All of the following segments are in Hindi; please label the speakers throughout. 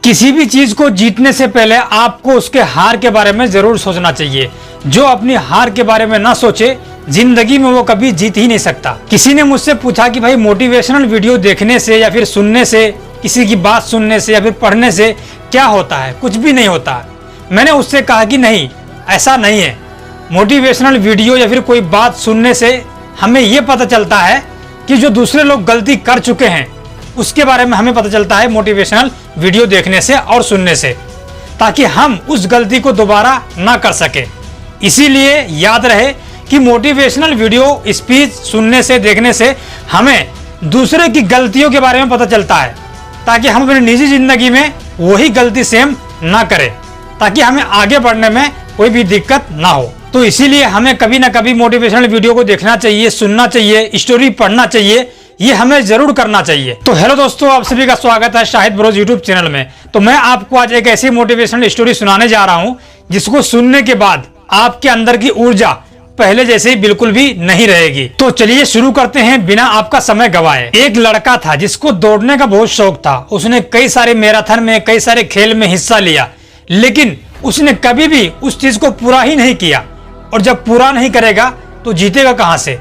Speaker 1: किसी भी चीज को जीतने से पहले आपको उसके हार के बारे में जरूर सोचना चाहिए। जो अपनी हार के बारे में ना सोचे, जिंदगी में वो कभी जीत ही नहीं सकता। किसी ने मुझसे पूछा कि भाई मोटिवेशनल वीडियो देखने से या फिर सुनने से, किसी की बात सुनने से या फिर पढ़ने से क्या होता है? कुछ भी नहीं होता। मैंने उससे कहा कि नहीं, ऐसा नहीं है। मोटिवेशनल वीडियो या फिर कोई बात सुनने से हमें ये पता चलता है कि जो दूसरे लोग गलती कर चुके हैं उसके बारे में हमें पता चलता है मोटिवेशनल वीडियो देखने से और सुनने से, ताकि हम उस गलती को दोबारा ना कर सके। इसीलिए याद रहे कि मोटिवेशनल वीडियो स्पीच सुनने से, देखने से हमें दूसरे की गलतियों के बारे में पता चलता है, ताकि हम अपनी निजी जिंदगी में वही गलती सेम ना करें, ताकि हमें आगे बढ़ने में कोई भी दिक्कत ना हो। तो इसीलिए हमें कभी ना कभी मोटिवेशनल वीडियो को देखना चाहिए, सुनना चाहिए, स्टोरी पढ़ना चाहिए, ये हमें जरूर करना चाहिए। तो हेलो दोस्तों, आप सभी का स्वागत है शाहिद ब्रोज यूट्यूब चैनल में। तो मैं आपको आज एक ऐसी मोटिवेशनल स्टोरी सुनाने जा रहा हूं जिसको सुनने के बाद आपके अंदर की ऊर्जा पहले जैसे ही बिल्कुल भी नहीं रहेगी। तो चलिए शुरू करते हैं बिना आपका समय गवाए। एक लड़का था जिसको दौड़ने का बहुत शौक था। उसने कई सारे मैराथन में, कई सारे खेल में हिस्सा लिया, लेकिन उसने कभी भी उस चीज को पूरा ही नहीं किया। और जब पूरा नहीं करेगा तो जीतेगा कहां से?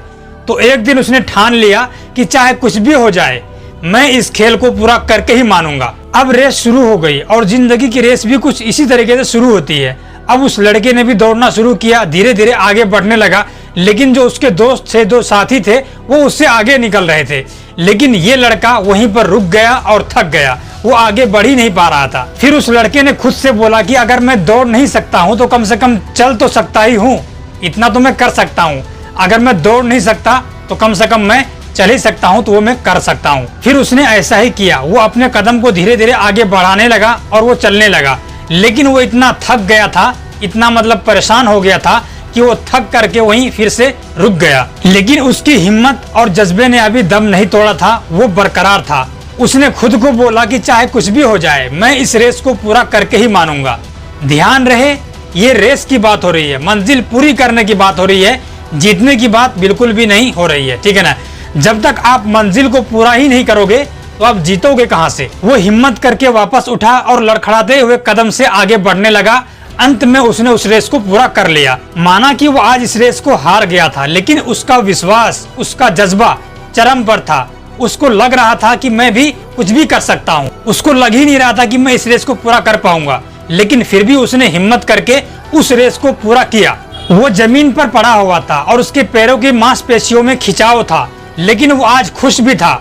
Speaker 1: तो एक दिन उसने ठान लिया कि चाहे कुछ भी हो जाए, मैं इस खेल को पूरा करके ही मानूंगा। अब रेस शुरू हो गई और जिंदगी की रेस भी कुछ इसी तरीके से शुरू होती है। अब उस लड़के ने भी दौड़ना शुरू किया, धीरे धीरे आगे बढ़ने लगा, लेकिन जो उसके दोस्त थे, दो साथी थे, वो उससे आगे निकल रहे थे। लेकिन ये लड़का वहीं पर रुक गया और थक गया, वो आगे बढ़ ही नहीं पा रहा था। फिर उस लड़के ने खुद से बोला कि अगर मैं दौड़ नहीं सकता हूँ तो कम से कम चल तो सकता ही हूँ, इतना तो मैं कर सकता हूँ। अगर मैं दौड़ नहीं सकता तो कम से कम मैं चल ही सकता हूँ, तो वो मैं कर सकता हूँ। फिर उसने ऐसा ही किया, वो अपने कदम को धीरे धीरे आगे बढ़ाने लगा और वो चलने लगा। लेकिन वो इतना थक गया था, इतना मतलब परेशान हो गया था कि वो थक करके वहीं फिर से रुक गया। लेकिन उसकी हिम्मत और जज्बे ने अभी दम नहीं तोड़ा था, वो बरकरार था। उसने खुद को बोला कि चाहे कुछ भी हो जाए, मैं इस रेस को पूरा करके ही मानूंगा। ध्यान रहे, ये रेस की बात हो रही है, मंजिल पूरी करने की बात हो रही है, जीतने की बात बिल्कुल भी नहीं हो रही है, ठीक है ना। जब तक आप मंजिल को पूरा ही नहीं करोगे तो आप जीतोगे कहां से? वो हिम्मत करके वापस उठा और लड़खड़ाते हुए कदम से आगे बढ़ने लगा। अंत में उसने उस रेस को पूरा कर लिया। माना कि वो आज इस रेस को हार गया था, लेकिन उसका विश्वास, उसका जज्बा चरम पर था। उसको लग रहा था कि मैं भी कुछ भी कर सकता हूँ। उसको लग ही नहीं रहा था कि मैं इस रेस को पूरा कर पाऊंगा, लेकिन फिर भी उसने हिम्मत करके उस रेस को पूरा किया। वो जमीन पर पड़ा हुआ था और उसके पैरों की मांसपेशियों में खिंचाव था, लेकिन वो आज खुश भी था।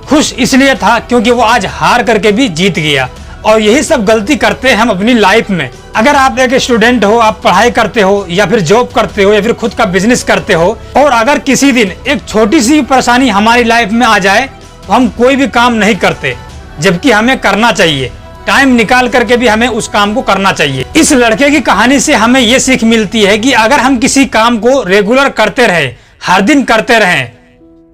Speaker 1: खुश इसलिए था क्योंकि वो आज हार करके भी जीत गया। और यही सब गलती करते हैं हम अपनी लाइफ में। अगर आप एक स्टूडेंट हो, आप पढ़ाई करते हो या फिर जॉब करते हो या फिर खुद का बिजनेस करते हो, और अगर किसी दिन एक छोटी सी परेशानी हमारी लाइफ में आ जाए तो हम कोई भी काम नहीं करते, जबकि हमें करना चाहिए। टाइम निकाल करके भी हमें उस काम को करना चाहिए। इस लड़के की कहानी से हमें ये सीख मिलती है कि अगर हम किसी काम को रेगुलर करते रहे, हर दिन करते रहें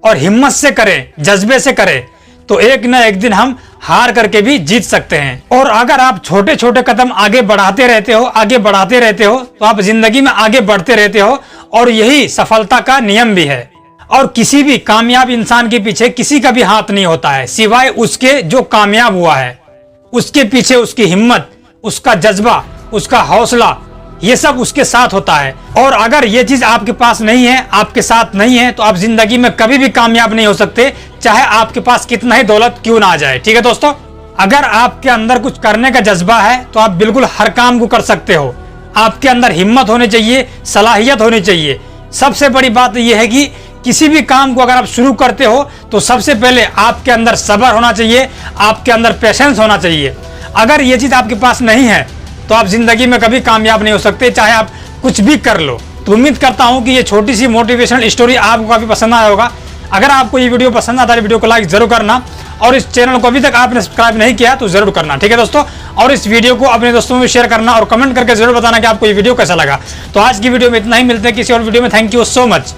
Speaker 1: और हिम्मत से करें, जज्बे से करें, तो एक न एक दिन हम हार करके भी जीत सकते हैं। और अगर आप छोटे छोटे कदम आगे बढ़ाते रहते हो, आगे बढ़ाते रहते हो, तो आप जिंदगी में आगे बढ़ते रहते हो। और यही सफलता का नियम भी है। और किसी भी कामयाब इंसान के पीछे किसी का भी हाथ नहीं होता है, सिवाय उसके जो कामयाब हुआ है। उसके पीछे उसकी हिम्मत, उसका जज्बा, उसका हौसला, ये सब उसके साथ होता है। और अगर ये चीज आपके पास नहीं है, आपके साथ नहीं है, तो आप जिंदगी में कभी भी कामयाब नहीं हो सकते, चाहे आपके पास कितना ही दौलत क्यों ना आ जाए। ठीक है दोस्तों, अगर आपके अंदर कुछ करने का जज्बा है तो आप बिल्कुल हर काम को कर सकते हो। आपके अंदर हिम्मत होनी चाहिए, सलाहियत होनी चाहिए। सबसे बड़ी बात यह है कि किसी भी काम को अगर आप शुरू करते हो तो सबसे पहले आपके अंदर सब्र होना चाहिए, आपके अंदर पेशेंस होना चाहिए। अगर ये चीज आपके पास नहीं है तो आप जिंदगी में कभी कामयाब नहीं हो सकते, चाहे आप कुछ भी कर लो। तो उम्मीद करता हूं कि ये छोटी सी मोटिवेशनल स्टोरी आपको काफी पसंद आया होगा। अगर आपको ये वीडियो पसंद आता है, वीडियो को लाइक जरूर करना, और इस चैनल को अभी तक आपने सब्सक्राइब नहीं किया तो जरूर करना, ठीक है दोस्तों। और इस वीडियो को अपने दोस्तों में शेयर करना और कमेंट करके जरूर बताना कि आपको ये वीडियो कैसा लगा। तो आज की वीडियो में इतना ही, मिलते हैं किसी और वीडियो में। Thank you so much.